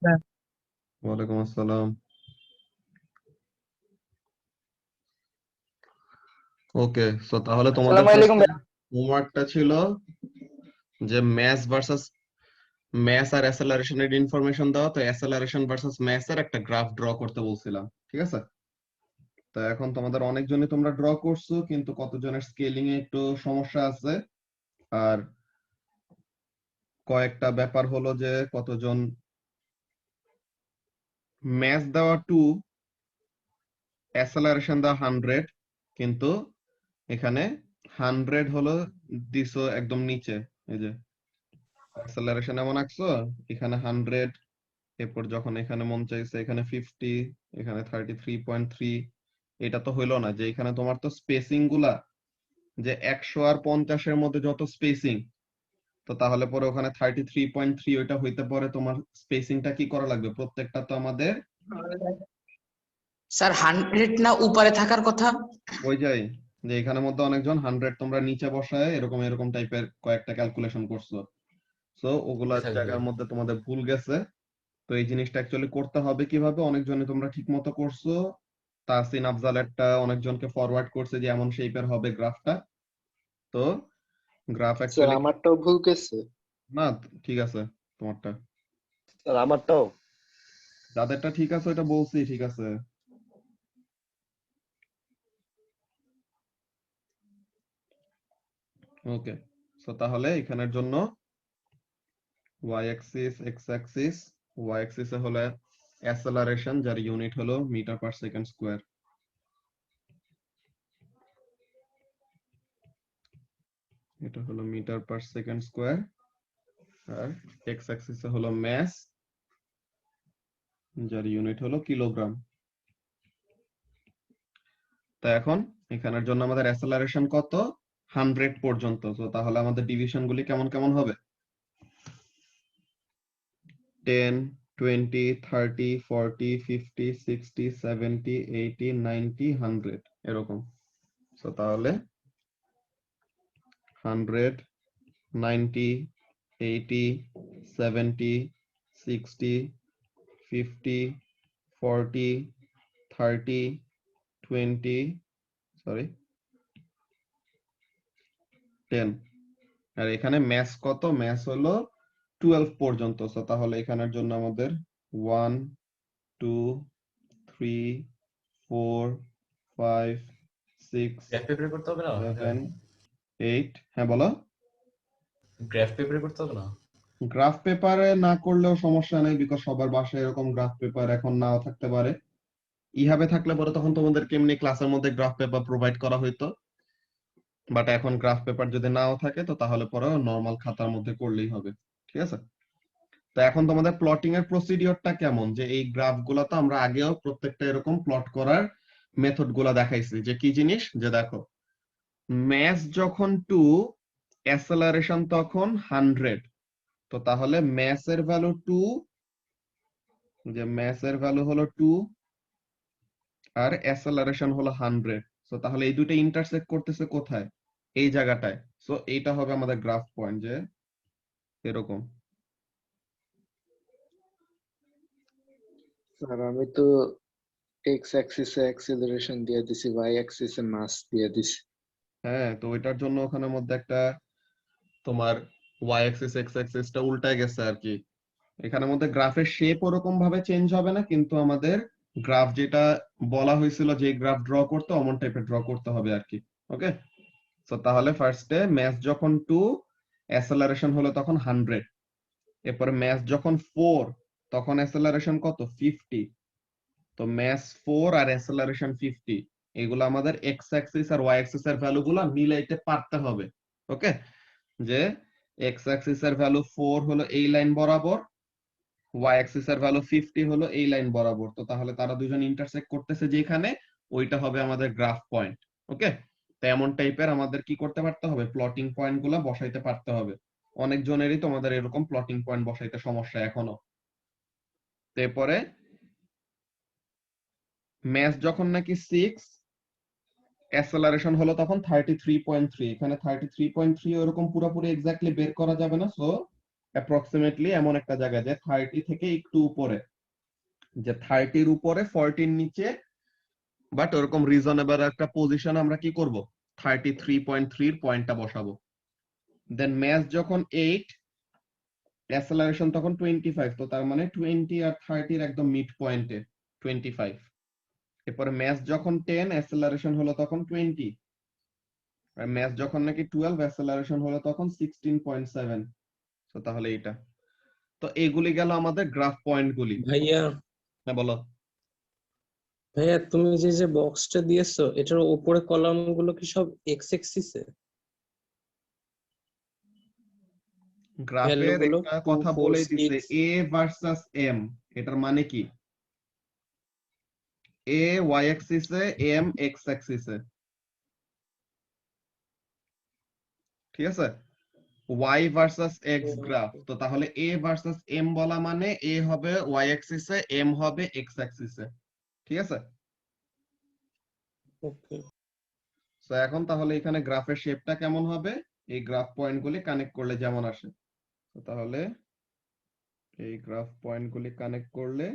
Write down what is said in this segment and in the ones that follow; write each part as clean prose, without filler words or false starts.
হ্যাঁ। ওয়ালাইকুম আসসালাম। ওকে, সো তাহলে তোমাদের আসসালামু আলাইকুম ফার্স্টে ভাই। হোমওয়ার্কটা ছিল যে ম্যাস আর অ্যাসেলারেশনের ইনফরমেশন দেওয়া, তো অ্যাসেলারেশন ভার্সেস ম্যাস এর একটা গ্রাফ ড্র করতে বলছিলাম, ঠিক আছে? তো এখন তোমাদের অনেকজনই তোমরা ড্র করছো, কিন্তু কতজনের স্কেলিং এ একটু সমস্যা আছে। আর কয়েকটা ব্যাপার হলো যে কতজন ম্যাস দেওয়া 2, অ্যাসেলারেশন দেওয়া 100, কিন্তু এখানে 100 হলো দিছো একদম নিচে। এই যে অ্যাসেলারেশন এমন আঁকছো, এখানে 100, এরপর যখন এখানে মন চাইছে এখানে 50, এখানে 33.3। এটা তো হইলো না, যে এখানে তোমার তো স্পেসিং গুলা যে 100 আর 50-এর মধ্যে যত স্পেসিং, তো তাহলে পরে ওখানে 33.3 ওইটা হইতে পারে। তোমার স্পেসিংটা কি করা লাগবে? প্রত্যেকটা তো আমাদের স্যার 100 না উপরে থাকার কথা। ওই যাই, যে এখানের মধ্যে অনেকজন 100 তোমরা নিচে বসায় এরকম এরকম টাইপের কয়েকটা ক্যালকুলেশন করছো, সো ওগুলার জায়গার মধ্যে তোমাদের ভুল গেছে। তো এই জিনিসটা অ্যাকচুয়ালি করতে হবে কিভাবে, অনেকজনই তোমরা ঠিক মতো করছো। তাহসিন আফজালেরটা অনেকজনকে ফরওয়ার্ড করছে যে এমন শেপের হবে গ্রাফটা। তো গ্রাফ স্যার অ্যাকচুয়ালি আমারটাও ভুল গেছে। না, ঠিক আছে তোমারটা। স্যার আমারটাও। যাদেরটা ঠিক আছে ওটা বলছি, ঠিক আছে। ওকে, সো তাহলে এখানের জন্য y Axis, x Axis, y অ্যাক্সিসে হলো অ্যাসেলারেশন, যার ইউনিট হলো মিটার পার সেকেন্ড স্কয়ার। এটা হলো মিটার পার সেকেন্ড স্কয়ার। আর x অ্যাক্সিসে হলো মাস, যার ইউনিট হলো কিলোগ্রাম। তো এখন এখানের জন্য আমাদের অ্যাসেলারেশন কত? 100 পর্যন্ত। তো তাহলে আমাদের ডিভিশন গুলি কেমন কেমন হবে? 10, 20, 30, 40, 50, 60, 70, 80, 90, 100 এরকম। তো তাহলে 100, 90, 80, 70, 60, 50, 40, 30, 20, সরি 10। আর এখানে ম্যাস কত? ম্যাস হলো 12 পর্যন্ত। সো তাহলে এখানের জন্য আমাদের 1, 2, 3, 4, 5, 6, গ্রাফ পেপারে করতে হবে না? 7, 8। হ্যাঁ বলো। গ্রাফ পেপারে করতে হবে না? গ্রাফ পেপারে না করলেও সমস্যা নেই, বিকজ সবার বাসায় এরকম গ্রাফ পেপার এখন নাও থাকতে পারে। ইহাবে থাকলে পরে তখন তোমাদেরকে এমনি ক্লাসের মধ্যে গ্রাফ পেপার প্রোভাইড করা হইতো। বাট এখন গ্রাফ পেপার যদি নাও থাকে তো তাহলে পরে নর্মাল খাতার মধ্যে করলেই হবে, ঠিক আছে? তো এখন তোমাদের প্লটিং এর প্রসিডিওরটা কেমন, যে এই গ্রাফ গুলা তো আমরা আগেও প্রত্যেকটা এরকম প্লট করার মেথড গুলা দেখাইছি। যে কি জিনিস, যে দেখো ম্যাস যখন 2, অ্যাসেলারেশন তখন 100। তো তাহলে ম্যাস এর ভ্যালু 2, যে ম্যাস এর ভ্যালু হলো 2 আর অ্যাসেলারেশন হলো 100। তো তাহলে এই দুটো ইন্টারসেক্ট করতেছে কোথায়? এই জায়গাটায়। সো এইটা হবে আমাদের গ্রাফ পয়েন্ট, যে এরকম। স্যার আমি তো এক্স অ্যাক্সিসে অ্যাক্সিলারেশন দিয়ে দিছি, ওয়াই অ্যাক্সিসে মাস দিয়ে দিছি। হ্যাঁ, তো ওইটার জন্য ওখানের মধ্যে একটা তোমার ওয়াই অ্যাক্সিস এক্স অ্যাক্সিসটা উল্টায় গেছে আর কি। এখানের মধ্যে গ্রাফের শেপ ওরকম ভাবে চেঞ্জ হবে না, কিন্তু আমাদের গ্রাফ যেটা বলা হয়েছিল যে গ্রাফ ড্র করতে, অমন টাইপের ড্র করতে হবে আর কি। ওকে, তো তাহলে ফার্স্টে ম্যাস যখন 2, অ্যাসেলারেশন হলো তখন 100। এরপরে ম্যাস যখন 4, তখন অ্যাসেলারেশন কত? 50। তো ম্যাস 4 আর অ্যাসেলারেশন 50, এগুলো আমাদের এক্স অ্যাক্সিস আর ওয়াই অ্যাক্সিস এর ভ্যালু গুলা মিলাইতে পারতে হবে। ওকে, যে এক্স অ্যাক্সিস এর ভ্যালু 4 হলো এই লাইন বরাবর, ওয়াই অ্যাক্সিস এর ভ্যালু 50 হলো এই লাইন বরাবর। তো তাহলে তারা দুজন ইন্টারসেক্ট করতেছে যেখানে, ওইটা হবে আমাদের গ্রাফ পয়েন্ট। ওকে, তো এমন টাইপের আমাদের কি করতে পারতে হবে? প্লটিং পয়েন্ট গুলা বসাইতে পারতে হবে। অনেক জনেরই তোমাদের এরকম প্লটিং পয়েন্ট বসাইতে সমস্যা এখনো। এরপরে ম্যাস যখন নাকি 6, অ্যাসেলারেশন হলো তখন 33.3। এখানে 33.3 ওরকম পুরোপুরি এক্স্যাক্টলি বের করা যাবে না, সো অ্যাপ্রক্সিমেটলি এমন একটা জায়গা যে 30 থেকে একটু উপরে, যে 30 এর উপরে 40 এর নিচে, বাট ওরকম রিজনেবল একটা পজিশন আমরা কি করব, 33.3 এর পয়েন্টটা বসাবো। দেন ম্যাচ যখন 8, অ্যাসেলারেশন তখন 25, তো তার মানে 20 আর 30 এর একদম মিড পয়েন্টে 25। এরপরে ম্যাচ যখন 10, অ্যাসেলারেশন হলো তখন 20, আর ম্যাচ যখন নাকি 12, অ্যাসেলারেশন হলো তখন 16.7। তো তাহলে এটা, তো এইগুলি গেল আমাদের গ্রাফ পয়েন্ট গুলি। ভাইয়া হ্যাঁ বলো। ভাইয়া তুমি যে যে বক্সটা দিয়েছো এটার উপরে কলাম গুলো কি সব এক্স অ্যাক্সিসে গ্রাফের ভ্যালুগুলো একটা 2 কথা 4 বলেই দিছে 6 এ ভার্সাস এম, এটার মানে কি, এ ওয়াই অ্যাক্সিসে, এম এক্স অ্যাক্সিসে, ঠিক আছে, ওয়াই ভার্সাস এক্স গ্রাফ। তো তাহলে এ ভার্সাস এম বলা মানে এ হবে ওয়াই অ্যাক্সিসে, এম হবে এক্স অ্যাক্সিসে, ঠিক আছে। ওকে তো এখন তাহলে এখানে গ্রাফের শেপটা কেমন হবে, এই গ্রাফ পয়েন্টগুলি কানেক্ট করলে যেমন আসে। তো তাহলে এই গ্রাফ পয়েন্টগুলি কানেক্ট করলে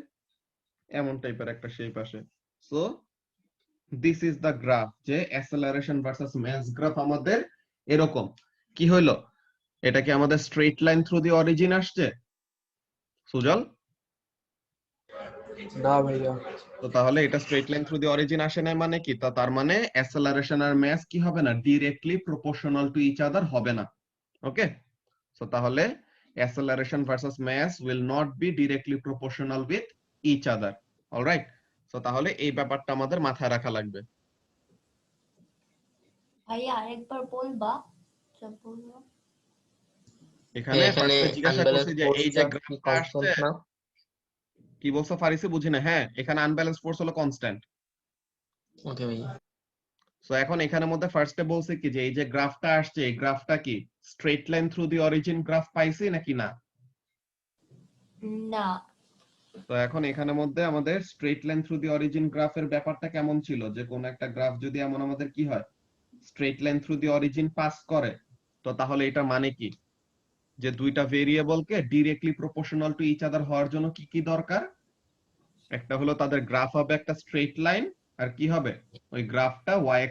এমন টাইপের একটা শেপ আসে। So this is the graph, যে অ্যাসেলারেশন ভার্সাস ম্যাস গ্রাফ আমাদের এরকম। কি হইলো, এটা কি আমাদের straight line through the origin আসছে সুজল? না ভাইয়া। তো তাহলে এটা straight line through the origin আসে না, মানে কি, তার মানে অ্যাসেলারেশন আর ম্যাস কি হবে না, directly proportional to each other হবে না। ওকে, সো তাহলে acceleration versus mass will not be directly proportional with each other. Alright, so তাহলে এই ব্যাপারটা আমাদের মাথায় রাখা লাগবে। ভাইয়া আরেকবার বলবা যা বললো। এখানে ফার্স্টে জিজ্ঞাসা করছি যে এই যে গ্রাফটা আসছে, কনস্ট্যান্ট না? কি বলছো ফারিসি, বুঝি না। হ্যাঁ, এখানে আনব্যালেন্স ফোর্স হলো কনস্ট্যান্ট। ওকে ভাইয়া। সো এখন এখানের মধ্যে ফার্স্টে বলছে কি যে এই যে গ্রাফটা আসছে, এই গ্রাফটা কি straight line through the origin graph পাইছি নাকি না? না, তো এখন এখানের মধ্যে আমাদের straight line through the origin গ্রাফের ব্যাপারটা কেমন ছিল, যে কোন একটা গ্রাফ যদি এমন আমাদের কি হয়, straight line through the origin pass করে, তো তাহলে এটা মানে কি, যে দুইটা ভেরিয়েবলকে directly proportional to each other হওয়ার জন্য কি কি দরকার, একটা হলো তাদের গ্রাফ হবে একটা স্ট্রেট লাইন, আর কি হবে, ওই গ্রাফটা ওয়াই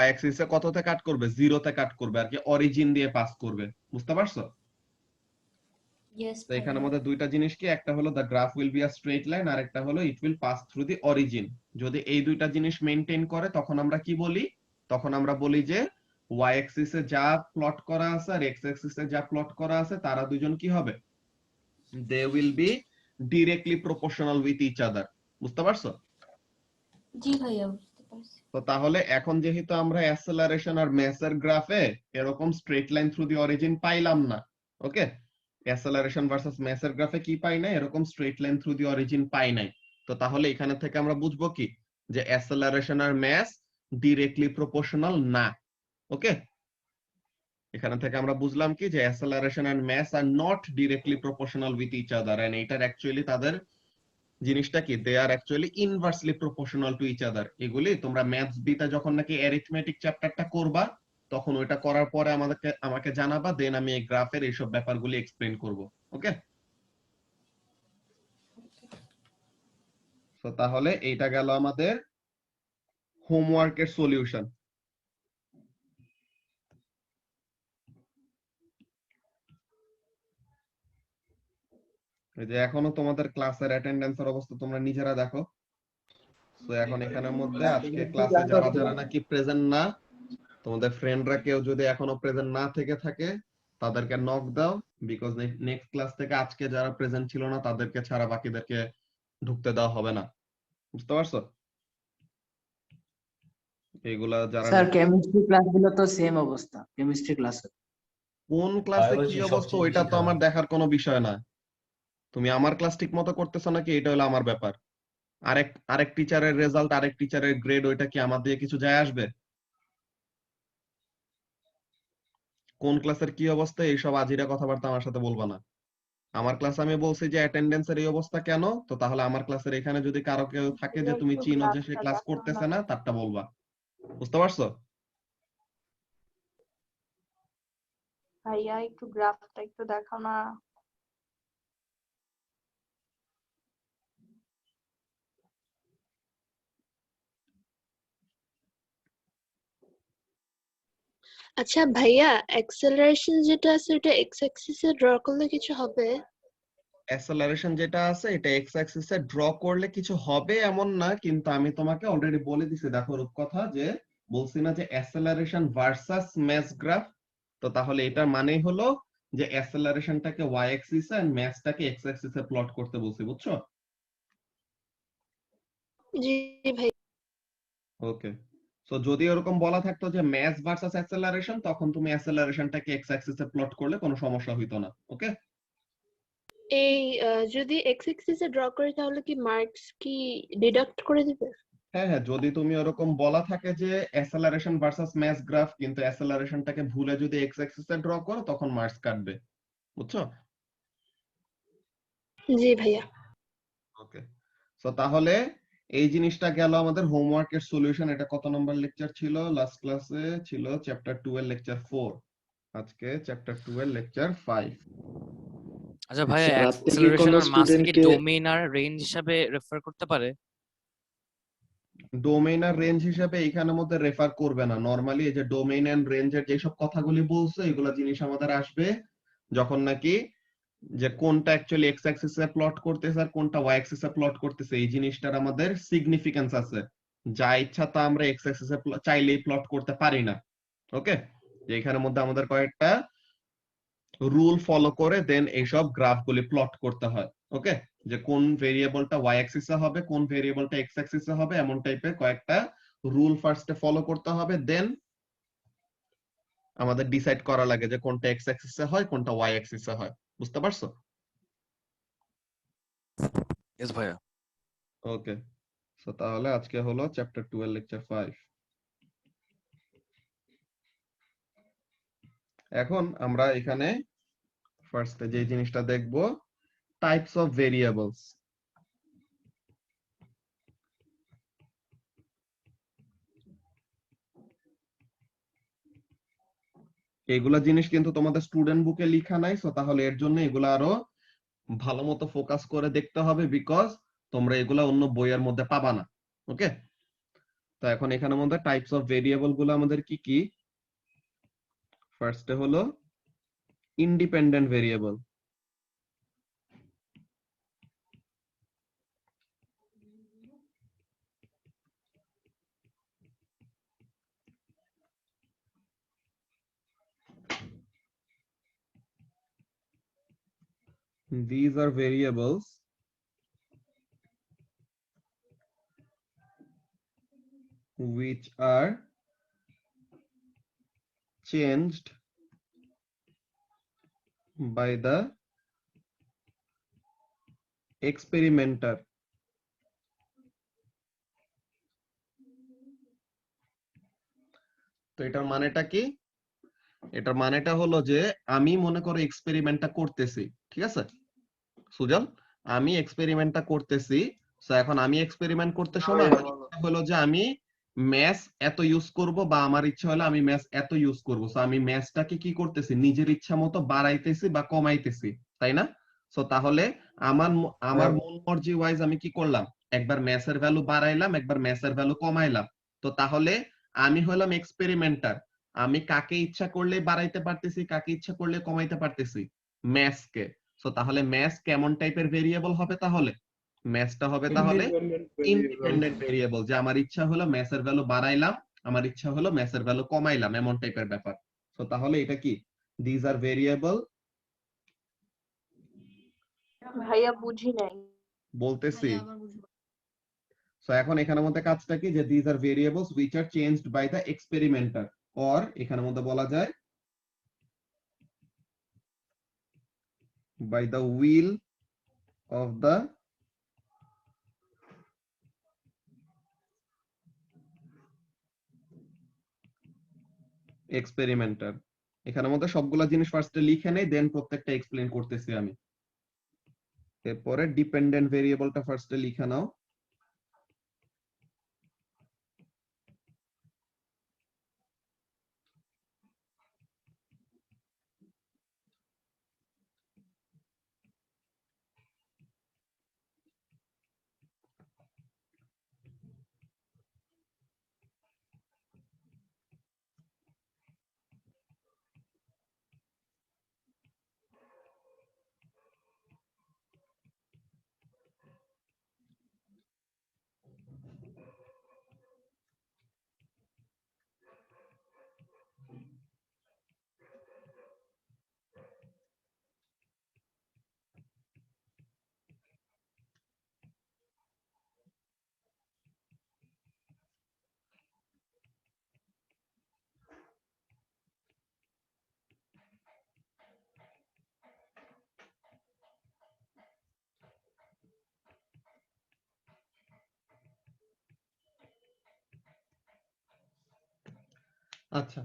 অ্যাক্সিসে কততে কাট করবে, জিরোতে কাট করবে আর কি, অরিজিন দিয়ে পাস করবে। বুঝতে পারছো? ইয়েস তো এখানের মধ্যে দুইটা জিনিস কি, একটা হলো the graph will be a straight line, আর একটা হলো it will pass through the origin. যদি এই দুইটা জিনিস মেইনটেইন করে তখন আমরা কি বলি, তখন আমরা বলি যে ওয়াই অ্যাক্সিসে যা প্লট করা আছে আর এক্স অ্যাক্সিসে যা প্লট করা আছে তারা দুজন কি হবে, they will be directly proportional with each other. বুঝতে পারছো? জি ভাইয়া বুঝতে পারছি। তো তাহলে এখন যেহেতু আমরা অ্যাসেলারেশন আর ম্যাসের গ্রাফে এরকম straight line through the origin পাইলাম না, ওকে, অ্যাসেলারেশন ভার্সাস ম্যাসের গ্রাফে কি পাই না, এরকম straight line through the origin পাই নাই। তো তাহলে এখানে থেকে আমরা বুঝবো কি, যে অ্যাসেলারেশন আর ম্যাস ডিরেক্টলি প্রপোর্শনাল না। ওকে, এখানে থেকে আমরা বুঝলাম কি, যে acceleration and mass are not directly proportional with each other, and এটার অ্যাকচুয়ালি তাদের জিনিসটা কি, they are actually inversely proportional to each other. এগুলি তোমরা ম্যাথস বিতে যখন নাকি অ্যারিথমেটিক চ্যাপ্টারটা করবা, তখন ওইটা করার পরে আমাকে জানাবা, দেন আমি এই গ্রাফের এইসব ব্যাপারগুলি এক্সপ্লেইন করব। ওকে, তো তাহলে এইটা গেল আমাদের হোমওয়ার্কের সলিউশন। এই যে এখনো তোমাদের ক্লাসের অ্যাটেন্ডেন্সের অবস্থা তোমরা নিজেরা দেখো। তো এখন এখানের মধ্যে আজকে ক্লাসে যারা যারা নাকি প্রেজেন্ট না, তোমাদের ফ্রেন্ডরা কেউ যদি এখনো প্রেজেন্ট না থেকে থাকে তাদেরকে নক দাও, বিকজ নেক্সট ক্লাস থেকে আজকে যারা প্রেজেন্ট ছিল না তাদেরকে ছাড়া বাকিদেরকে ঢুকতে দেওয়া হবে না। বুঝতে পারছো? এগুলা যারা স্যার কেমিস্ট্রি ক্লাসগুলো তো সেম অবস্থা, কেমিস্ট্রি ক্লাসে কোন ক্লাসে কি বায়োলজি অবস্থা সবচেয়ে ওইটা বেশি তো আমার খারাপ। দেখার কোনো বিষয় না। তুমি আমার ক্লাস ঠিক মতো করতেছো নাকি এটা হলো আমার ব্যাপার। আরেক টিচারের রেজাল্ট, আরেক টিচারের গ্রেড, ওইটা কি আমার দিয়ে কিছু যায় আসবে? কোন ক্লাসের কি অবস্থা এইসব আজিরা কথাবার্তা আমার সাথে বলবা না। আমার ক্লাসে আমি বলছি যে অ্যাটেন্ডেন্সের এই অবস্থা কেন, তো তাহলে আমার ক্লাসের এখানে যদি কারো কেউ থাকে যে তুমি চিনো যে সে ক্লাস করতেছে না, তারটা বলবা। বুঝতে পারছো? ভাইয়া একটু গ্রাফটা একটু দেখাও না। আচ্ছা ভাইয়া, অ্যাক্সেলারেশন যেটা আছে ওটা এক্স অ্যাক্সিসে ড্র করলে কিছু হবে? অ্যাক্সেলারেশন যেটা আছে এটা এক্স অ্যাক্সিসে ড্র করলে কিছু হবে এমন না, কিন্তু আমি তোমাকে অলরেডি বলে দিছি, দেখো রূপকথা, যে বলছি না যে অ্যাক্সেলারেশন ভার্সাস ম্যাস গ্রাফ। তো তাহলে এটার মানেই হলো যে অ্যাক্সেলারেশনটাকে ওয়াই অ্যাক্সিসে আর ম্যাসটাকে এক্স অ্যাক্সিসে প্লট করতে বলছি, বুঝছো? জি ভাই। ওকে। সো যদি এরকম বলা থাকতো যে ম্যাস ভার্সাস অ্যাক্সেলারেশন, তখন তুমি অ্যাক্সেলারেশনটাকে এক্স অ্যাক্সিসে প্লট করলে কোনো সমস্যা হইতো না। ওকে। এই যদি এক্স অ্যাক্সিসে ড্র করি তাহলে কি মার্কস কি ডিডাক্ট করে দিবে? হ্যাঁ হ্যাঁ, যদি তুমি ওরকম বলা থাকে যে অ্যাক্সেলারেশন ভার্সাস ম্যাস গ্রাফ, কিন্তু অ্যাক্সেলারেশনটাকে ভুলে যদি এক্স অ্যাক্সিসে ড্র করো তখন মার্কস কাটবে, বুঝছো? জি ভাইয়া। ওকে। সো তাহলে এই জিনিসটা গেল আমাদের হোমওয়ার্কের সলিউশন। এটা কত নম্বর লেকচার ছিল? লাস্ট ক্লাসে ছিল চ্যাপ্টার 2 এর লেকচার 4, আজকে চ্যাপ্টার 2 এর লেকচার 5। আচ্ছা ভাইয়া, রাতে কি অ্যাক্সেলারেশন কোনো আর মাস কি স্টুডেন্টকে ডোমেইন আর রেঞ্জ হিসাবে রেফার করতে পারে? ডোমেইন আর রেঞ্জ হিসেবে এখানের মধ্যে রেফার করবে না। নরমালি এই যে ডোমেইন এন্ড রেঞ্জের যেসব কথাগুলি বলছো এগুলা জিনিস আমাদের আসবে যখন নাকি যে কোনটা অ্যাকচুয়ালি এক্স অ্যাক্সিসে প্লট করতেছে আর কোনটা ওয়াই অ্যাক্সিসে প্লট করতেছে, এই জিনিসটার আমাদের সিগনিফিকেন্স আছে। যা ইচ্ছা তা আমরা এক্স অ্যাক্সিসে চাইলেই প্লট করতে পারি না। ওকে। যে এখানের মধ্যে আমাদের কয়েকটা রুল ফলো করে দেন এইসব গ্রাফগুলি প্লট করতে হয়। ওকে। যে কোন ভেরিয়েবলটা ওয়াই অ্যাক্সিসে হবে, কোন ভেরিয়েবলটা এক্স অ্যাক্সিসে হবে, এমন টাইপের কয়েকটা রুল ফার্স্টে ফলো করতে হবে, দেন আমাদের ডিসাইড করা লাগে যে কোনটা এক্স অ্যাক্সিসে হয় কোনটা ওয়াই অ্যাক্সিসে হয়। বুঝতে পারছো? ইয়েস ভাইয়া। ওকে। সো তাহলে আজকে হলো চ্যাপ্টার 2 এর লেকচার 5। এখন আমরা এখানে ফার্স্টে যে জিনিসটা দেখব, টাইপস অফ ভেরিয়েবলস। এগুলা জিনিস কিন্তু তোমাদের স্টুডেন্ট বুকে লেখা নাই, সো তাহলে এর জন্য এগুলা আরো ভালো মতো ফোকাস করে দেখতে হবে, বিকজ তোমরা এগুলা অন্য বইয়ের মধ্যে পাবা না। ওকে। তো এখন এখানের মধ্যে টাইপস অফ ভেরিয়েবল গুলো আমাদের কি কি? ফার্স্টে হলো independent variable. These are variables which are changed by the experimenter. তো এটার মানেটা কি? এটার মানেটা হলো যে আমি মনে করো এক্সপেরিমেন্টটা করতেছি, ঠিক আছে সুজল? আমি এক্সপেরিমেন্টটা করতেছি। সো এখন আমি এক্সপেরিমেন্ট করতে সময় আমার ইচ্ছা হলো যে আমি ম্যাথ এত ইউজ করব, বা আমার ইচ্ছা হলো আমি ম্যাথ এত ইউজ করব। সো আমি ম্যাথটাকে কি করতেছি, নিজের ইচ্ছা মতো বাড়াইতেছি বা কমাইতেছি, তাই না? সো তাহলে আমার মন মর্জি ওয়াইজ আমি কি করলাম, একবার ম্যাথের ভ্যালু বাড়াইলাম, একবার ম্যাথের ভ্যালু কমাইলাম। তো তাহলে আমি হলাম এক্সপেরিমেন্টার। আমি কাকে ইচ্ছা করলে বাড়াইতে পারতেছি, কাকে ইচ্ছা করলে কমাইতে পারতেছি? ম্যাথকে। সো তাহলে ম্যাথ কেমন টাইপের ভেরিয়েবল হবে? তাহলে ম্যাথটা হবে তাহলে ইন্ডিপেন্ডেন্ট ভেরিয়েবল, যে আমার ইচ্ছা হলো ম্যাথের ভ্যালু বাড়াইলাম, আমার ইচ্ছা হলো ম্যাথের ভ্যালু কমাইলাম, এমন টাইপের ব্যাপার। সো তাহলে এটা কি? These are variable. ভাইয়া বুঝি নাই। বলতেছি। সো এখন এখানের মধ্যে কাজটা কি, যে these are variables which are changed by the experimenter, or এখানের মধ্যে বলা যায় by the will of the এক্সপেরিমেন্টার। এখানের মধ্যে সবগুলা জিনিস ফার্স্টে লিখে নেই, দেন প্রত্যেকটা এক্সপ্লেইন করতেছি আমি। এরপরে ডিপেন্ডেন্ট ভেরিয়েবলটা ফার্স্টে লিখে নাও। আচ্ছা,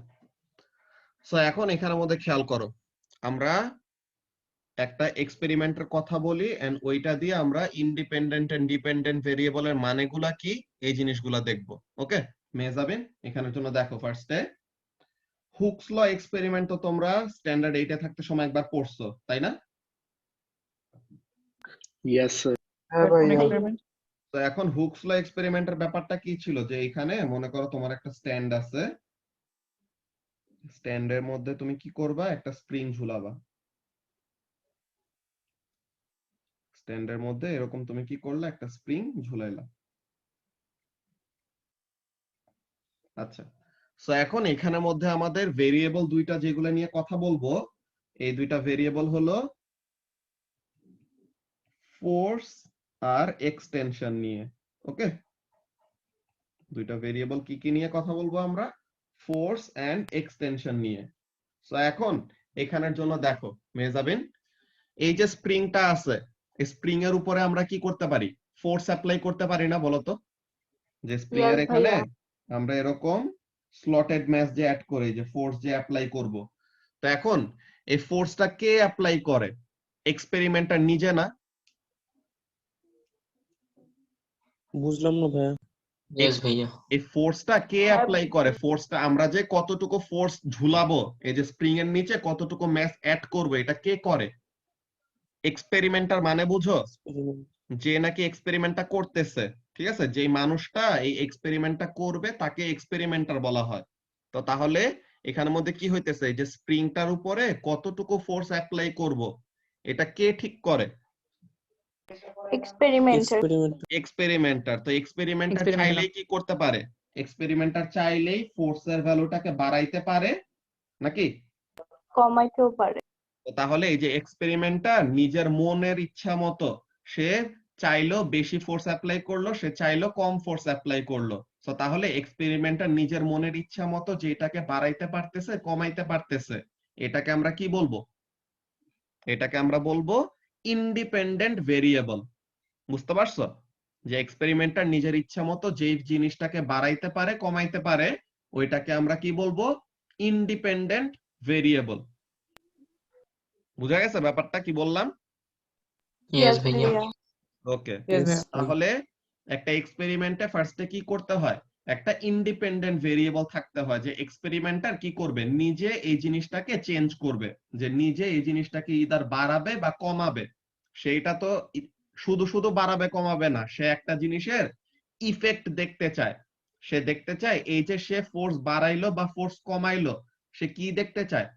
সো এখন এখানের মধ্যে খেয়াল করো, আমরা একটা এক্সপেরিমেন্টের কথা বলি এন্ড ওইটা দিয়ে আমরা ইন্ডিপেন্ডেন্ট এন্ড ডিপেন্ডেন্ট ভেরিয়েবলের মানেগুলা কি এই জিনিসগুলা দেখব। ওকে মেজাবিন, এখানের জন্য দেখো ফার্স্টে হুকস ল এক্সপেরিমেন্ট তো তোমরা স্ট্যান্ডার্ড 8 এ থাকতে সময় একবার পড়ছো, তাই না? Yes, sir. তো এখন হুকস ল এক্সপেরিমেন্টের ব্যাপারটা কি ছিল, যে এখানে মনে করো তোমার একটা স্ট্যান্ড আছে, স্ট্যান্ডের মধ্যে তুমি কি করবা, একটা স্প্রিং ঝুলাবা। স্ট্যান্ডের মধ্যে এরকম তুমি কি করলে, একটা স্প্রিং ঝুলাইলা। আচ্ছা, সো এখন এখানের মধ্যে আমাদের ভেরিয়েবল দুইটা যেগুলো নিয়ে কথা বলবো, এই দুইটা ভেরিয়েবল হলো ফোর্স আর এক্সটেনশন নিয়ে। ওকে, দুইটা ভেরিয়েবল কি কি নিয়ে কথা বলবো আমরা, ফোর্স এন্ড এক্সটেনশন নিয়ে। সো এখন এখানের জন্য দেখো মেজাবিন, এই যে স্প্রিংটা আছে, এই স্প্রিং এর উপরে আমরা কি করতে পারি, ফোর্স অ্যাপ্লাই করতে পারি না বলো তো? যে স্প্রিং এর Yes, এখানে ভাইয়া। আমরা এরকম স্লটেড ম্যাচ যে অ্যাড করি, যে ফোর্স যে অ্যাপ্লাই করব, তো এখন এই ফোর্সটা কে অ্যাপ্লাই করে, এক্সপেরিমেন্টার নিজে না? বুঝলাম না ভাইয়া। ইয়েস ভাইয়া। এই ফোর্সটা কে অ্যাপ্লাই করে, ফোর্সটা আমরা যে কতটুকু ফোর্স ঝুলাবো, এই যে স্প্রিং এর নিচে কতটুকু ম্যাস অ্যাড করবো, এটা কে করে? এক্সপেরিমেন্টার মানে বুঝো, যে নাকি এক্সপেরিমেন্টটা করতেছে, ঠিক আছে, যেই মানুষটা এই এক্সপেরিমেন্টটা করবে তাকে এক্সপেরিমেন্টার বলা হয়। তো তাহলে এখানের মধ্যে কি হইতেছে, যে স্প্রিংটার উপরে কতটুকু ফোর্স অ্যাপ্লাই করব, এটা কে ঠিক করে? এক্সপেরিমেন্টার। এক্সপেরিমেন্টার। তো এক্সপেরিমেন্টার চাইলেই কি করতে পারে, এক্সপেরিমেন্টার চাইলেই ফোর্সের ভ্যালুটাকে বাড়াইতে পারে নাকি? কমাইতেও পারে। তো তাহলে এই যে এক্সপেরিমেন্টার নিজের মনের ইচ্ছা মতো, সে চাইলো বেশি ফোর্স অ্যাপ্লাই করলো, সে চাইলো কম ফোর্স অ্যাপ্লাই করলো। তো তাহলে এক্সপেরিমেন্টার নিজের মনের ইচ্ছা মতো যেটাকে বাড়াইতে পারতেছে, কমাইতে পারতেছে, এটাকে আমরা কি বলবো? এটাকে আমরা বলবো ইন্ডিপেন্ডেন্ট ভেরিয়েবল। বুঝতে পারছো? যে এক্সপেরিমেন্টার নিজের ইচ্ছা মতো যে জিনিসটাকে বাড়াইতে পারে, কমাইতে পারে, ওইটাকে আমরা কি বলবো, ইন্ডিপেন্ডেন্ট ভেরিয়েবল। বুঝা গেছে ব্যাপারটা কি বললাম? ইয়েস ভাইয়া। ওকে, তাহলে একটা এক্সপেরিমেন্টে ফার্স্টে কি করতে হয়, একটা ইন্ডিপেন্ডেন্ট ভেরিয়েবল থাকতে হয়, যে এক্সপেরিমেন্টার কি করবে, নিজে এই জিনিসটাকে চেঞ্জ করবে, যে নিজে এই জিনিসটাকে ইদার বাড়াবে বা কমাবে। সেইটা তো শুধু শুধু বাড়াবে কমাবে না, সে একটা জিনিসের ইফেক্ট দেখতে চায়। সে দেখতে চায় এই যে সে ফোর্স বাড়াইলো বা ফোর্স কমাইলো, সে কি দেখতে চায়,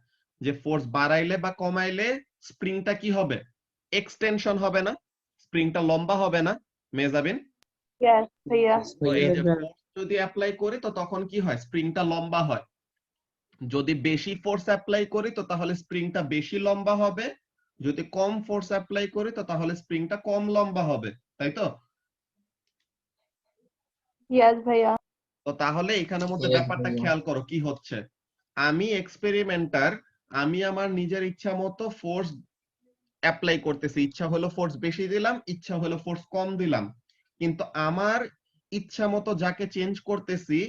যে ফোর্স বাড়াইলে বা কমাইলে স্প্রিংটা কি হবে, এক্সটেনশন হবে না, স্প্রিংটা লম্বা হবে না মেজাবিন? ইয়েস ভাইয়া। তো এই যে ফোর্স যদি অ্যাপ্লাই করি তো তখন কি হয়, স্প্রিংটা লম্বা হয়। যদি বেশি ফোর্স অ্যাপ্লাই করি তো তাহলে স্প্রিংটা বেশি লম্বা হবে, যদি কম ফোর্স অ্যাপ্লাই করি তো তাহলে স্প্রিংটা কম লম্বা হবে, তাই তো? ইয়েস ভাইয়া। তো তাহলে এখানের মধ্যে Yes, ব্যাপারটা ভাইয়া। খেয়াল করো কি হচ্ছে, আমি এক্সপেরিমেন্টার, আমি আমার নিজের ইচ্ছা মতো ফোর্স অ্যাপ্লাই করতেছি, ইচ্ছা হলো ফোর্স বেশি দিলাম, ইচ্ছা হলো ফোর্স কম দিলাম, কিন্তু আমার ইচ্ছা মতো যাকে চেঞ্জ করতেছি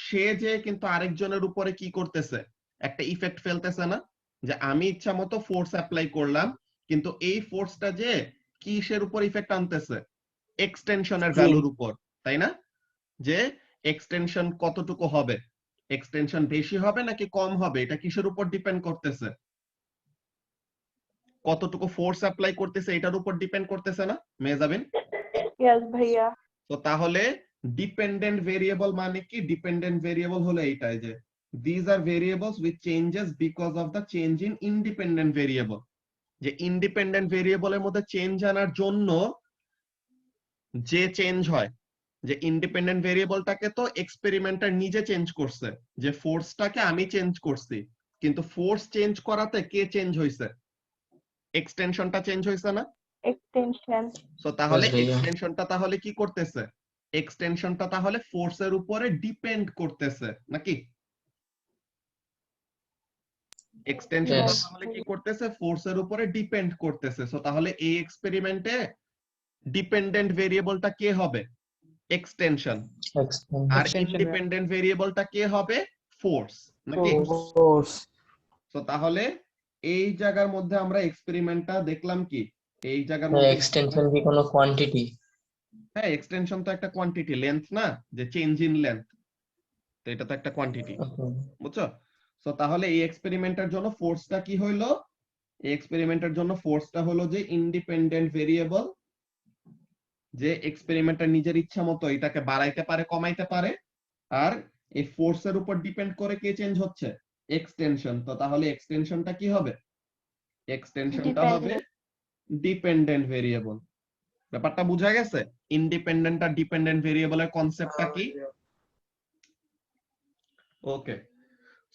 সে যে কিন্তু আরেকজনের উপরে কি করতেছে, একটা ইফেক্ট ফেলতেছে না? যে আমি ইচ্ছা মতো ফোর্স অ্যাপ্লাই করলাম, কিন্তু এই ফোর্সটা যে কিসের উপর ইফেক্ট আনতেছে, এক্সটেনশনের ভ্যালুর উপর, তাই না? যে এক্সটেনশন কতটুকু হবে, এক্সটেনশন বেশি হবে নাকি কম হবে, এটা কিসের উপর ডিপেন্ড করতেছে, কতটুকু ফোর্স অ্যাপ্লাই করতেছে এটার উপর ডিপেন্ড করতেছে না মেজাবিন? ইয়েস ভাইয়া। তো তাহলে ডিপেন্ডেন্ট ভেরিয়েবল মানে কি, ডিপেন্ডেন্ট ভেরিয়েবল হলো এইটাই, যে this are variables which changes because of the change in independent variable. যে ইন্ডিপেন্ডেন্ট ভেরিয়েবলের মধ্যে চেঞ্জ আনার জন্য যে চেঞ্জ হয়, যে ইন্ডিপেন্ডেন্ট ভেরিয়েবলটাকে তো এক্সপেরিমেন্টার নিজে চেঞ্জ করছে, যে ফোর্সটাকে আমি চেঞ্জ করছি, কিন্তু ফোর্স চেঞ্জ করাতে কে চেঞ্জ হইছে, এক্সটেনশনটা চেঞ্জ হইছে না? এক্সটেনশন। সো তাহলে Yes, ভাইয়া। এক্সটেনশনটা তাহলে কি করতেছে, এক্সটেনশনটা তাহলে ফোর্সের উপরে ডিপেন্ড করতেছে নাকি? এক্সটেনশনটা Yes. তাহলে কি করতেছে, ফোর্সের উপরে ডিপেন্ড করতেছে। সো তাহলে এই এক্সপেরিমেন্টে ডিপেন্ডেন্ট ভেরিয়েবলটা কে হবে, এক্সটেনশন, আর ইন্ডিপেন্ডেন্ট ভেরিয়েবলটা কে হবে, ফোর্স। নাকি? ফোর্স। তো তাহলে এই জায়গার মধ্যে আমরা এক্সপেরিমেন্টটা দেখলাম কি এই জায়গার মধ্যে এক্সটেনশন কি কোনো কোয়ান্টিটি? হ্যাঁ, এক্সটেনশন তো একটা কোয়ান্টিটি, লেন্থ না, যে চেঞ্জ ইন লেন্থ, তো এটা তো একটা কোয়ান্টিটি, বুঝছো? তো তাহলে এই এক্সপেরিমেন্টের জন্য ফোর্সটা কি হইলো? এই এক্সপেরিমেন্টের জন্য ফোর্সটা হলো যে ইন্ডিপেন্ডেন্ট ভেরিয়েবল, যে এক্সপেরিমেন্টার নিজের ইচ্ছা মতো এটাকে বাড়াইতে পারে কমাইতে পারে, আর এই ফোর্সের উপর ডিপেন্ড করে কে চেঞ্জ হচ্ছে? এক্সটেনশন। তো তাহলে এক্সটেনশনটা কি হবে? এক্সটেনশনটা হবে ডিপেন্ডেন্ট ভেরিয়েবল। ব্যাপারটা বোঝা গেছে? ইন্ডিপেন্ডেন্ট আর ডিপেন্ডেন্ট ভেরিয়েবলের কনসেপ্টটা কি? ওকে,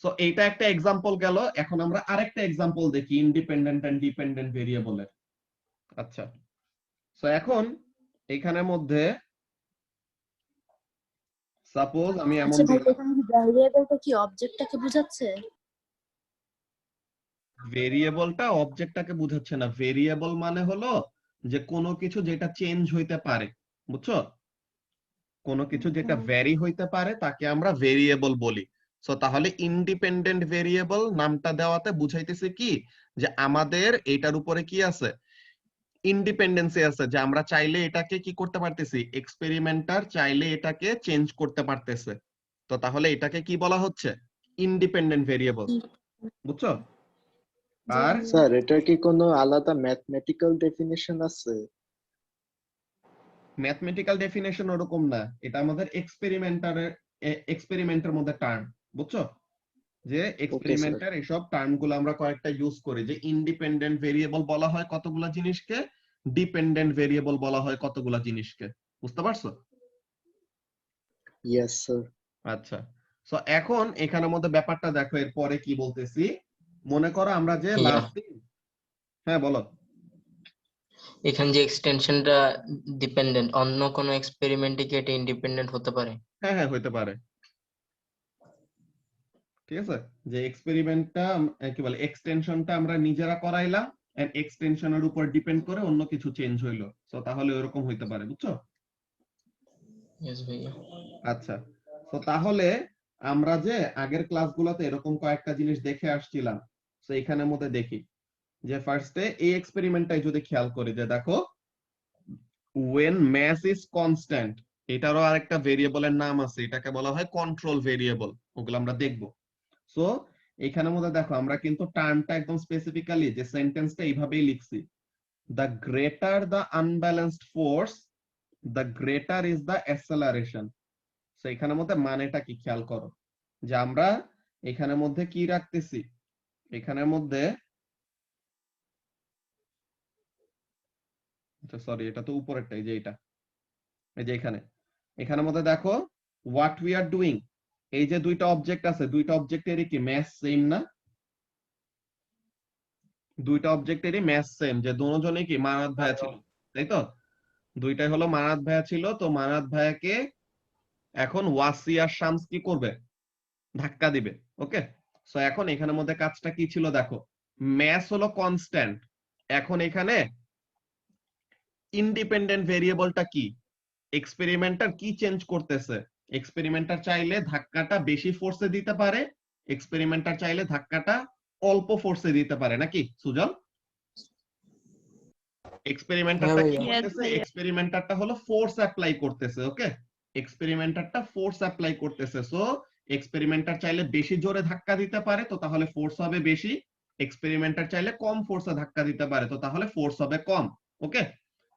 সো এইটা একটা এক্সাম্পল গেল। এখন আমরা আরেকটা এক্সাম্পল দেখি ইন্ডিপেন্ডেন্ট এন্ড ডিপেন্ডেন্ট ভেরিয়েবলের। আচ্ছা, সো এখন এখানের মধ্যে সাপোজ আমি এমন আচ্ছা ভাই, দিলাম, এখানে কি ভ্যারিয়েবলটা কি অবজেক্টটাকে বোঝাচ্ছে? ভেরিয়েবলটা অবজেক্টটাকে বোঝাচ্ছে না। ভেরিয়েবল মানে হলো যে কোনো কিছু যেটা চেঞ্জ হইতে পারে, বুঝছো? কোনো কিছু যেটা ভ্যারি হইতে পারে তাকে আমরা ভেরিয়েবল বলি। সো তাহলে ইন্ডিপেন্ডেন্ট ভেরিয়েবল নামটা দেওয়াতে বুঝাইতেছে কি যে আমাদের এটার উপরে কি আছে? ইন্ডিপেন্ডেন্সি আছে, যে আমরা চাইলে এটাকে কি করতে পারতেছি? এক্সপেরিমেন্টার চাইলে এটাকে চেঞ্জ করতে পারতেছে। তো তাহলে এটাকে কি বলা হচ্ছে? ইন্ডিপেন্ডেন্ট ভেরিয়েবল, বুঝছো? আর স্যার এটার কি কোনো আলাদা ম্যাথমেটিক্যাল ডেফিনিশন আছে? ম্যাথমেটিক্যাল ডেফিনেশন ওরকম না, এটা আমাদের এক্সপেরিমেন্টের মধ্যে টার্ম, বুঝছো? যে এক্সপেরিমেন্টার এসব টার্ম গুলো আমরা কয়েকটা ইউজ করি, যে ইন্ডিপেন্ডেন্ট ভেরিয়েবল বলা হয় কতগুলা জিনিসকে, ডিপেন্ডেন্ট ভেরিয়েবল বলা হয় কতগুলা জিনিসকে, বুঝতে পারছো? Yes sir. আচ্ছা, সো এখন এখানের মধ্যে ব্যাপারটা দেখো, এরপরে কি বলতেছি। মনে করো আমরা যে লাস্ট দিন, হ্যাঁ বলো। এখানে যে এক্সটেনশনটা ডিপেন্ডেন্ট, অন্য কোনো এক্সপেরিমেন্টে কি এটা ইন্ডিপেন্ডেন্ট হতে পারে? হ্যাঁ হ্যাঁ, হইতে পারে। ঠিক আছে, যে এক্সপেরিমেন্টটা কি বলে এক্সটেনশনটা আমরা নিজেরা করাইলাম, এন্ড এক্সটেনশনের উপর ডিপেন্ড করে অন্য কিছু চেঞ্জ হইলো, সো তাহলে এরকম হইতে পারে, বুঝছো? ইয়েস ভাইয়া। আচ্ছা, তো তাহলে আমরা যে আগের ক্লাসগুলোতে এরকম কয়েকটা জিনিস দেখে আসছিলাম, তো এখানের মধ্যে দেখি যে ফার্স্টে এই এক্সপেরিমেন্টটাই যদি খেয়াল করি, যে দেখো when mass is constant, এটারও আরেকটা ভেরিয়েবলের নাম আছে, এটাকে বলা হয় কন্ট্রোল ভেরিয়েবল, ওগুলো আমরা দেখবো। সো এখানের মধ্যে দেখো আমরা কিন্তু টার্মটা একদম স্পেসিফিক্যালি যে সেন্টেন্সটা এইভাবেই লিখছি, the greater the unbalanced force, the greater is the acceleration। So এখানের মধ্যে মানেটা কি খেয়াল করো, যে আমরা এখানের মধ্যে কি রাখতেছি, এখানের মধ্যে সরি এটা তো উপরেরটাই, যে এটা এই যে এখানের মধ্যে দেখো হোয়াট উই আর ডুইং, এই যে দুইটা অবজেক্ট আছে, দুইটা অবজেক্টেরই কি ম্যাস সেম না? দুইটা অবজেক্টেরই ম্যাস সেম, যে দুজনেই কি মানাত ভাইয়া ছিল, তাই তো? দুইটাই হলো মানাত ভাইয়া ছিল, তো মানাত ভাইয়াকে এখন ওয়াসি আর শামস কি করবে? ধাক্কা দিবে। ওকে, সো এখন এখানের মধ্যে কাজটা কি ছিল দেখো, ম্যাস হলো কনস্ট্যান্ট, এখন এখানে ইন্ডিপেন্ডেন্ট ভেরিয়েবলটা কি? এক্সপেরিমেন্টার কি চেঞ্জ করতেছে? এক্সপেরিমেন্টার চাইলে ধাক্কাটা বেশি ফোর্সে দিতে পারে, এক্সপেরিমেন্টার চাইলে ধাক্কাটা অল্প ফোর্সে দিতে পারে, নাকি সুজন? এক্সপেরিমেন্টারটা কি করতেছে? এক্সপেরিমেন্টারটা হলো ফোর্স অ্যাপ্লাই করতেছে। ওকে, এক্সপেরিমেন্টারটা ফোর্স অ্যাপ্লাই করতেছে, সো এক্সপেরিমেন্টার চাইলে বেশি জোরে ধাক্কা দিতে পারে, তো তাহলে ফোর্স হবে বেশি। এক্সপেরিমেন্টার চাইলে কম ফোর্সে ধাক্কা দিতে পারে, তো তাহলে ফোর্স হবে কম। ওকে,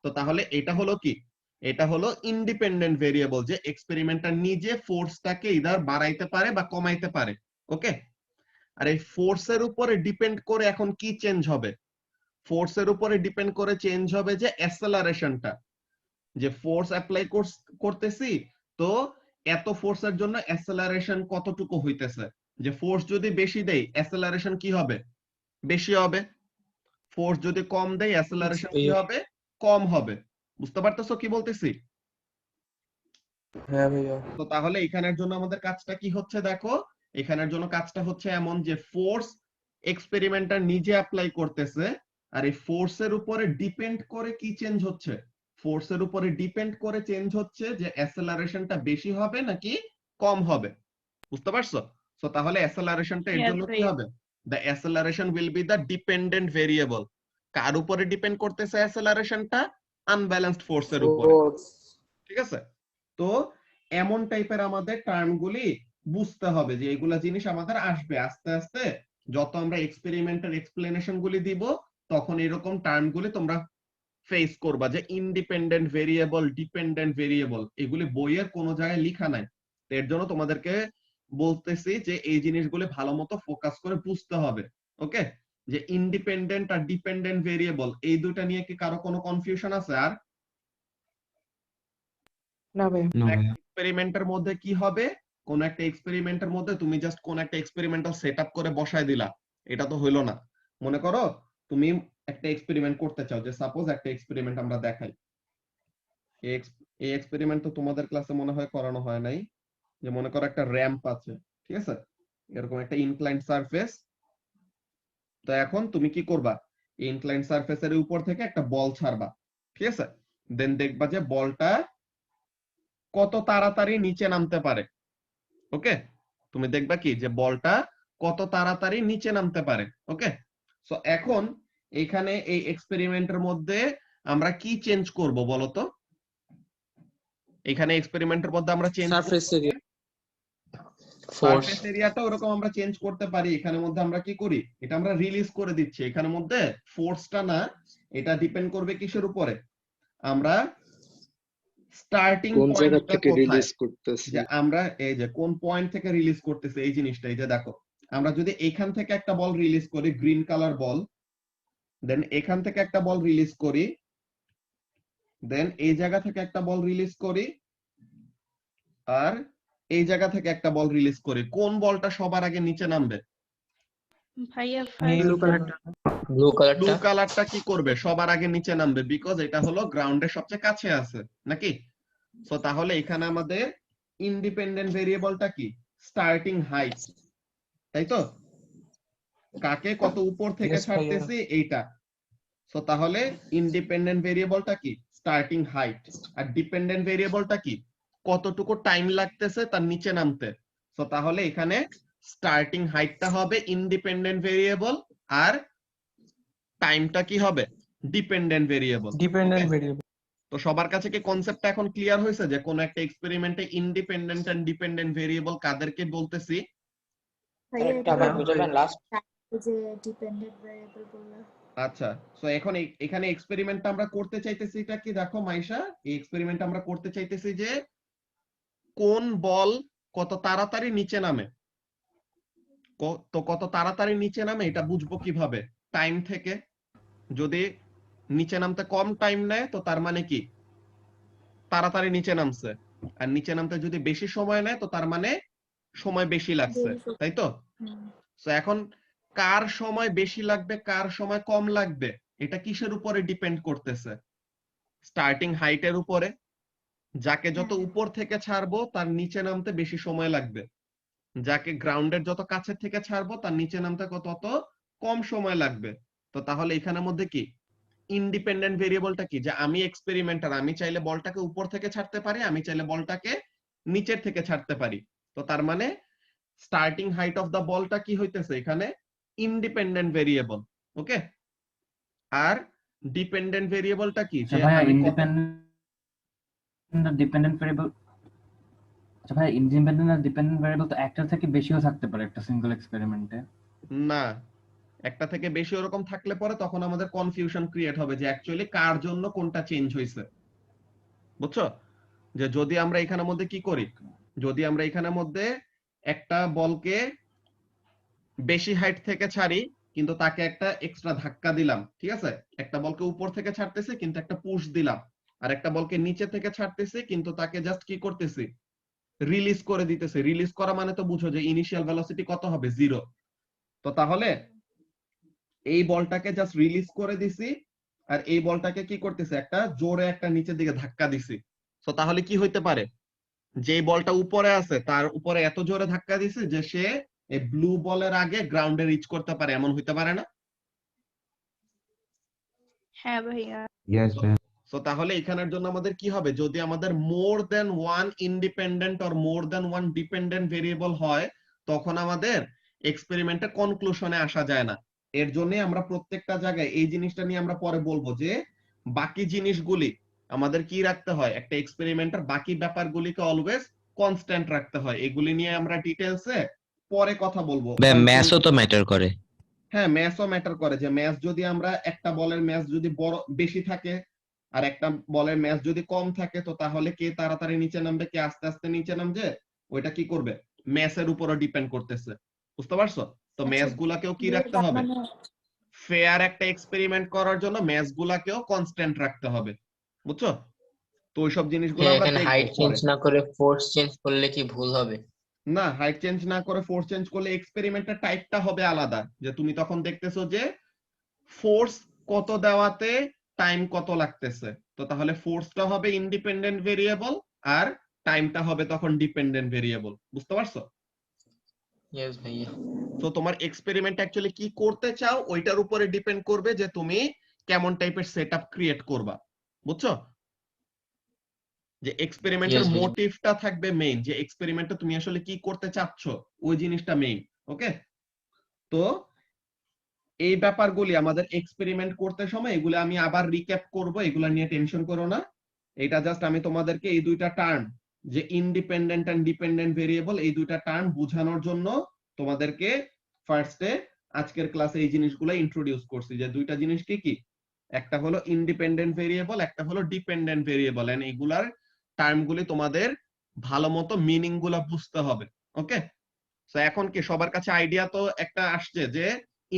তো তাহলে এটা হলো কি? এটা হলো ইন্ডিপেন্ডেন্ট ভেরিয়েবল, যে এক্সপেরিমেন্টার নিজে ফোর্সটাকে ইদার বাড়াইতে পারে বা কমাইতে পারে। ওকে, আর এই ফোর্সের উপরে ডিপেন্ড করে এখন কি চেঞ্জ হবে? ফোর্সের উপরে ডিপেন্ড করে চেঞ্জ হবে যে অ্যাসেলারেশনটা, যে ফোর্স অ্যাপ্লাই করতেছি, তো এত ফোর্সের জন্য অ্যাসেলারেশন কতটুকু হইতেছে। যে ফোর্স যদি বেশি দেই অ্যাসেলারেশন কি হবে? বেশি হবে। ফোর্স যদি কম দেই অ্যাসেলারেশন কি হবে? কম হবে। বুঝতে পারতেছো কি বলতেছি? হ্যাঁ ভাইয়া। তো তাহলে এখানের জন্য আমাদের কাজটা কি হচ্ছে দেখো, এখানের জন্য কাজটা হচ্ছে এমন যে ফোর্স এক্সপেরিমেন্টার নিজে অ্যাপ্লাই করতেছে, আর এই ফোর্সের উপরে ডিপেন্ড করে কি চেঞ্জ হচ্ছে? ফোর্সের উপরে ডিপেন্ড করে চেঞ্জ হচ্ছে যে অ্যাসেলারেশনটা বেশি হবে নাকি কম হবে। বুঝতে পারছো? তো সো তাহলে অ্যাসেলারেশনটা এর Yes, জন্য কি ভাইয়া। হবে? The acceleration will be the dependent variable. কার উপরে ডিপেন্ড করতেছে অ্যাসেলারেশনটা? আনব্যালেন্সড ফোর্সের উপরে। Force. ঠিক আছে? তো এমন টাইপের আমাদের টার্মগুলি বুঝতে হবে যে এগুলা জিনিস আমাদের আসবে আস্তে আস্তে। যত আমরা এক্সপেরিমেন্টাল এক্সপ্লেনেশন গুলি দিব তখন এরকম টার্মগুলি তোমরা ফেস করবা, যে ইন্ডিপেন্ডেন্ট ভেরিয়েবল, ডিপেন্ডেন্ট ভেরিয়েবল, এগুলি বইয়ের কোনো জায়গায় লেখা নাই। তো এর জন্য তোমাদেরকে বলতেছি যে এই জিনিসগুলি ভালো মতো ফোকাস করে বুঝতে হবে। ওকে, যে ইন্ডিপেন্ডেন্ট আর ডিপেন্ডেন্ট ভেরিয়েবল এই দুইটা নিয়ে কি কারো কোনো কনফিউশন আছে? আর না ভাই। এক্সপেরিমেন্টের মধ্যে কি হবে, কোন একটা এক্সপেরিমেন্টের মধ্যে তুমি জাস্ট কোন একটা এক্সপেরিমেন্টাল সেটআপ করে বসায় দিলা, এটা তো হইলো না। মনে করো তুমি একটা এক্সপেরিমেন্ট করতে চাও, যে সাপোজ একটা এক্সপেরিমেন্ট আমরা দেখাই। এই এক্সপেরিমেন্ট তো তোমাদের ক্লাসে মনে হয় করানো হয় নাই। যে মনে করো একটা র‍্যাম্প আছে, ঠিক আছে, এরকম একটা ইনক্লাইন্ড সারফেস। তো এখন তুমি কি করবা, এই ইনক্লাইন্ড সারফেসের উপর থেকে একটা বল ছাড়বা, ঠিক আছে, দেন দেখবা যে বলটা কত তাড়াতাড়ি নিচে নামতে পারে। ওকে, তুমি দেখবা কি যে বলটা কত তাড়াতাড়ি নিচে নামতে পারে। ওকে, সো এখন এইখানে এই এক্সপেরিমেন্টের মধ্যে আমরা কি চেঞ্জ করব বলো তো? এখানে এক্সপেরিমেন্টের মধ্যে আমরা change surface area, Force. Surface এরিয়াটা ওরকম আমরা চেঞ্জ করতে পারি। এখানের মধ্যে আমরা কি করি, এটা আমরা রিলিজ করে দিচ্ছি। এখানের মধ্যে ফোর্সটা না, এটা ডিপেন্ড করবে কিসের উপরে? আমরা স্টার্টিং কোন জায়গা পয়েন্টটা থেকে কোথায়, রিলিজ করতেছি? যে আমরা এই যে কোন পয়েন্ট থেকে রিলিজ করতেছে এই জিনিসটা। এই যে দেখো, আমরা যদি এখান থেকে একটা বল রিলিজ করি, গ্রিন কালার বল, দেন এখান থেকে একটা বল রিলিজ করি, দেন এই জায়গা থেকে একটা বল রিলিজ করি, আর এই জায়গা থেকে একটা বল রিলিজ করি, কোন বলটা সবার আগে নিচে নামবে? ভাইয়া ব্লু কালারটা। ব্লু ব্লু কালারটা। কালারটা কি করবে, সবার আগে নিচে নামবে, বিকজ এটা হলো গ্রাউন্ডের সবচেয়ে কাছে আছে নাকি। সো তাহলে এখানে আমাদের ইন্ডিপেন্ডেন্ট ভেরিয়েবলটা কি? স্টার্টিং হাইট, তাই তো? কাকে কত উপর থেকে Yes, ভাইয়া। ছাড়তেছি এইটা। সো তাহলে ইন্ডিপেন্ডেন্ট ভেরিয়েবলটা কি? Starting height. আর ডিপেন্ডেন্ট ভেরিয়েবলটা কি? কতটুকু টাইম লাগতেছে তার নিচে নামতে। সো তাহলে এখানে স্টার্টিং হাইটটা হবে ইন্ডিপেন্ডেন্ট ভেরিয়েবল, আর টাইমটা কি হবে? Dependent variable. Dependent variable. তো সবার কাছে কি কনসেপ্টটা এখন ক্লিয়ার হয়েছে যে কোন একটা এক্সপেরিমেন্টে ইন্ডিপেন্ডেন্ট এন্ড ডিপেন্ডেন্ট ভেরিয়েবল কাদেরকে বলতেছি? ভাইয়া একটা আবার বুঝাবেন লাস্ট। যে ডিপেন্ডেন্ট ভেরিয়েবল বললাম। আচ্ছা, সো এখন এখানে এক্সপেরিমেন্টটা আমরা করতে চাইতেছি, এটা কি দেখো মাইশা, এই এক্সপেরিমেন্ট আমরা করতে চাইতেছি যে কোন বল কত তাড়াতাড়ি নিচে নামে। তো কত তাড়াতাড়ি নিচে নামে এটা বুঝবো কিভাবে? টাইম থেকে। যদি নিচে নামতে কম টাইম নেয় তো তার মানে কি তাড়াতাড়ি নিচে নামছে, আর নিচে নামতে যদি বেশি সময় নেয় তো তার মানে সময় বেশি লাগছে, তাই তো? সো এখন কার সময় বেশি লাগবে কার সময় কম লাগবে এটা কিসের উপরে ডিপেন্ড করতেছে? স্টার্টিং হাইটের উপরে। যাকে যত উপর থেকে ছাড়বো তার নিচে নামতে বেশি সময় লাগবে, যাকে গ্রাউন্ডের যত কাছে থেকে ছাড়বো তার নিচে নামতে তত কম সময় লাগবে। তো তাহলে এখানের মধ্যে কি ইন্ডিপেন্ডেন্ট ভেরিয়েবলটা কি? যে আমি এক্সপেরিমেন্টার, আমি চাইলে বলটাকে উপর থেকে ছাড়তে পারি, আমি চাইলে বলটাকে নিচের থেকে ছাড়তে পারি। তো তার মানে স্টার্টিং হাইট অফ দা বলটা কি হইতেছে এখানে? Independent variable. ওকে, আর ডিপেন্ডেন্ট ভেরিয়েবলটা কি? যে ভাইয়া আমি ইন্ডিপেন্ডেন্ট ডিপেন্ডেন্ট ভেরিয়েবল, আচ্ছা ভাই ইন্ডিপেন্ডেন্ট আর ডিপেন্ডেন্ট ভেরিয়েবল তো একটার থেকে বেশিও থাকতে পারে একটা সিঙ্গেল এক্সপেরিমেন্টে। না, একটা থেকে বেশি ওরকম থাকলে পরে তখন আমাদের কনফিউশন ক্রিয়েট হবে যে অ্যাকচুয়ালি কার জন্য কোনটা চেঞ্জ হয়েছে, বুঝছো? যে যদি আমরা এখানের মধ্যে কি করি, যদি আমরা এখানের মধ্যে একটা বলকে বেশি হাইট থেকে ছাড়ি কিন্তু তাকে একটা এক্সট্রা ধাক্কা দিলাম, ঠিক আছে, একটা বলকে উপর থেকে ছাড়তেছি কিন্তু একটা পুশ দিলাম, আর একটা বলকে নিচে থেকে ছাড়তেছি কিন্তু তাকে জাস্ট কি করতেছি, রিলিজ করে দিতেছি। রিলিজ করা মানে তো বুঝো যে ইনিশিয়াল ভেলোসিটি কত হবে? 0। তো তাহলে এই বলটাকে জাস্ট রিলিজ করে দিছি, আর এই বলটাকে কি করতেছে, একটা জোরে একটা নিচের দিকে ধাক্কা দিছি। তো তাহলে কি হইতে পারে, যে বলটা উপরে আছে তার উপরে এত জোরে ধাক্কা দিছে যে সে এই ব্লু বলের আগে গ্রাউন্ডে রিচ করতে পারে, এমন হইতে পারে না? হ্যাঁ ভাইয়া। সো তাহলে এখানের জন্য আমাদের কি হবে, যদি আমাদের more than one independent or more than one dependent variable হয় তখন আমাদের এক্সপেরিমেন্টে কনক্লুশনে আসা যায় না। এর জন্যই আমরা প্রত্যেকটা জায়গায় এই জিনিসটা নিয়ে আমরা পরে বলবো যে বাকি জিনিসগুলি আমাদের কি রাখতে হয়, একটা এক্সপেরিমেন্টের বাকি ব্যাপারগুলিকে অলওয়েজ কনস্ট্যান্ট রাখতে হয়। এগুলি নিয়ে আমরা ডিটেইলসে পরে কথা বলবো। ম্যাথও তো ম্যাটার করে। হ্যাঁ, ম্যাথও ম্যাটার করে, যে ম্যাথ যদি আমরা একটা বলের ম্যাথ যদি বড় বেশি থাকে আর একটা বলের ম্যাথ যদি কম থাকে, তো তাহলে কে তাড়াতাড়ি নিচে নামবে, কে আস্তে আস্তে নিচে নামবে, ওইটা কি করবে, ম্যাথের উপরও ডিপেন্ড করতেছে। বুঝতে পারছো? তো ম্যাথ গুলাকেও কি রাখতে হবে, ফেয়ার একটা এক্সপেরিমেন্ট করার জন্য ম্যাথ গুলাকেও কনস্ট্যান্ট রাখতে হবে। বুঝছো? তো ওইসব জিনিসগুলো আমরা এখানে হাইট দেখবো চেঞ্জ পরে। না করে ফোর্স চেঞ্জ করলে কি ভুল হবে? না, হাইট চেঞ্জ না করে ফোর্স চেঞ্জ করলে এক্সপেরিমেন্টের টাইপটা হবে আলাদা, যে তুমি তখন দেখতেছো যে ফোর্স কত দেওয়াতে টাইম কত লাগতেছে, তো তাহলে ফোর্সটা হবে ইন্ডিপেন্ডেন্ট ভেরিয়েবল আর টাইমটা হবে তখন ডিপেন্ডেন্ট ভেরিয়েবল। বুঝতে পারছো? ইয়েস ভাইয়া। তো তোমার এক্সপেরিমেন্ট অ্যাকচুয়ালি কি করতে চাও ওইটার উপরে ডিপেন্ড করবে যে তুমি কেমন টাইপের সেটআপ ক্রিয়েট করবা। বুঝছো? যে এক্সপেরিমেন্টের Yes, ভাইয়া। মোটিভটা থাকবে মেইন, যে এক্সপেরিমেন্টে তুমি আসলে কি করতে চাচ্ছ ওই জিনিসটা মেইন। ওকে, তো এই ব্যাপারগুলি আমাদের এক্সপেরিমেন্ট করতে সময় এগুলো আমি আবার রিক্যাপ করব, এগুলা নিয়ে টেনশন করো না। এটা জাস্ট আমি তোমাদেরকে এই দুইটা টার্ম, যে ইন্ডিপেন্ডেন্ট এন্ড ডিপেন্ডেন্ট ভেরিয়েবল, এই দুইটা টার্ম বোঝানোর জন্য তোমাদেরকে ফার্স্টে আজকের ক্লাসে এই জিনিসগুলো ইন্ট্রোডিউস করছি, যে দুইটা জিনিস কি কি, একটা হলো ইন্ডিপেন্ডেন্ট ভেরিয়েবল, একটা হলো ডিপেন্ডেন্ট ভেরিয়েবল, এন্ড এগুলার টার্মগুলি তোমাদের ভালো মতো মিনিং গুলা বুঝতে হবে। ওকে, তো এখন কি সবার কাছে আইডিয়া তো একটা আসছে যে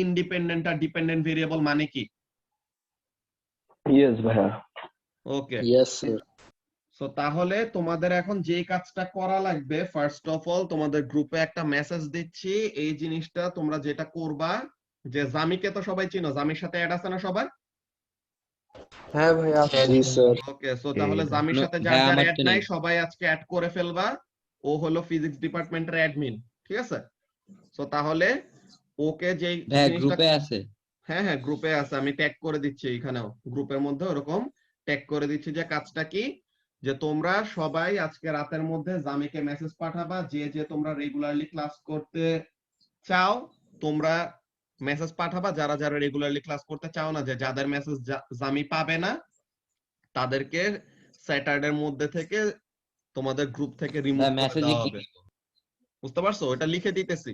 ইন্ডিপেন্ডেন্ট আর ডিপেন্ডেন্ট ভেরিয়েবল মানে কি? ইয়েস ভাইয়া। ওকে, Yes, sir. সো তাহলে তোমাদের এখন যে কাজটা করা লাগবে, ফার্স্ট অফ অল তোমাদের গ্রুপে একটা মেসেজ দিচ্ছি, এই জিনিসটা তোমরা যেটা করবা, যে জামিকে তো সবাই চিনো, জামির সাথে অ্যাড আছে না সবার? হ্যাঁ ভাইয়া। জি স্যার। ওকে, সো তাহলে জামির সাথে যার যার অ্যাড নাই সবাই আজকে অ্যাড করে ফেলবা। ও হলো ফিজিক্স ডিপার্টমেন্টের অ্যাডমিন, ঠিক আছে? সো তাহলে ওকে যে গ্রুপে আছে, হ্যাঁ হ্যাঁ গ্রুপে আছে, আমি ট্যাগ করে দিচ্ছি এখানেও, গ্রুপের মধ্যে ওরকম ট্যাগ করে দিচ্ছি, যে কাজটা কি, যে তোমরা সবাই আজকে রাতের মধ্যে জামিকে মেসেজ পাঠাবা, যে যে তোমরা রেগুলারলি ক্লাস করতে চাও তোমরা মেসেজ পাঠাবা, যারা যারা রেগুলারলি ক্লাস করতে চাও না, যে যাদের মেসেজ জামি পাবে না তাদেরকে স্যাটারডের মধ্যে থেকে তোমাদের গ্রুপ থেকে রিমুভ করে দেওয়া হবে। বুঝতে পারছো? ওটা লিখে দিতেছি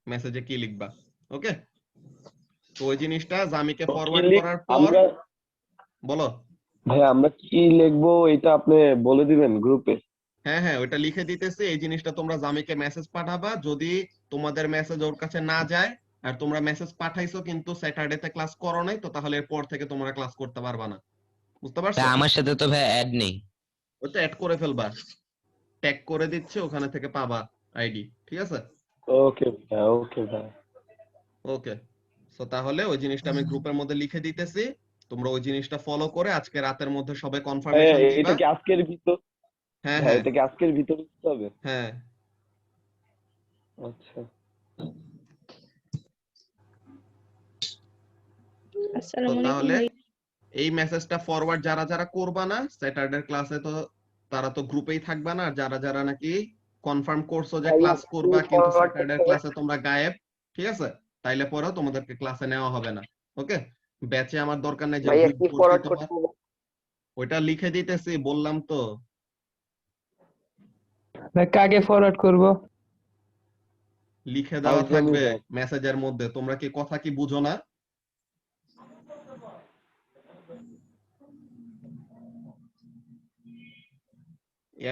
মেসেজে কি লিখবা। ওকে, তো ওই জিনিসটা জামিকে ফরওয়ার্ড করার পর বলো। ভাই আমরা কি লিখবো এটা আপনি বলে দিবেন গ্রুপে? হ্যাঁ হ্যাঁ, ওইটা লিখে দিতেছি, এই জিনিসটা তোমরা জামিকে মেসেজ পাঠাবা। যদি তোমাদের মেসেজ ওর কাছে না যায় আর তোমরা মেসেজ পাঠাইছো কিন্তু স্যাটারডেতে ক্লাস করো নাই, তো তাহলে এরপর থেকে তোমরা ক্লাস করতে পারবা না। বুঝতে পারছো? আমার সাথে তো ভাই অ্যাড নেই। ওটা অ্যাড করে ফেলবা, ট্যাগ করে দিচ্ছে, ওখানে থেকে পাবা আইডি। ঠিক আছে? ওকে ভাই, ওকে ভাই। ওকে, সো তাহলে ওই জিনিসটা আমি গ্রুপের মধ্যে লিখে দিতেছি, তোমরা ওই জিনিসটা ফলো করে আজকে রাতের মধ্যে সবাই কনফার্মেশন দিবা। এটা কি আজকের ভিতর? হ্যাঁ ভাই হ্যাঁ এটা কি আজকের ভিতর দিতে হবে? হ্যাঁ। আচ্ছা। তো তাহলে এই মেসেজটা ফরওয়ার্ড যারা যারা করবা না স্যাটারডে ক্লাসে, তো তারা তো গ্রুপেই থাকবা না। আর যারা যারা নাকি কনফার্ম করছো যে ক্লাস করবা কিন্তু স্যাটারডে ক্লাসে তোমরা গায়েব, ঠিক আছে, তাইলে পরেও তোমাদেরকে ক্লাসে নেওয়া হবে না। ওকে, ব্যাচে আমার দরকার নাই যে গ্রুপ করতে তোমার, ওইটা লিখে দিতেছি, বললাম তো। কাকে ফরওয়ার্ড করব? লিখে দেওয়া থাকবে মেসেজের মধ্যে, তোমরা কি কথা কি বুঝো না?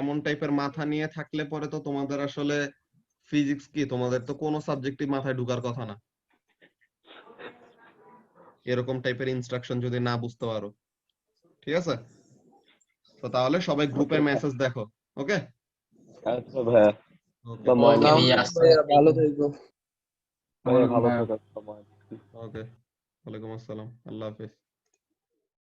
এমন টাইপের মাথা নিয়ে থাকলে পরে তো তোমাদের আসলে ফিজিক্স কি, তোমাদের তো কোনো সাবজেক্টই মাথায় ঢুকার কথা না, এরকম টাইপের ইনস্ট্রাকশন যদি না বুঝতে পারো। ঠিক আছে? তো তাহলে সবাই গ্রুপের মেসেজ দেখো। ওকে, আচ্ছা ভাই। ভালো থাকো। ভাই ভালো থাকো। ওকে, ওয়ালাইকুম আসসালাম, আল্লাহ হাফেজ।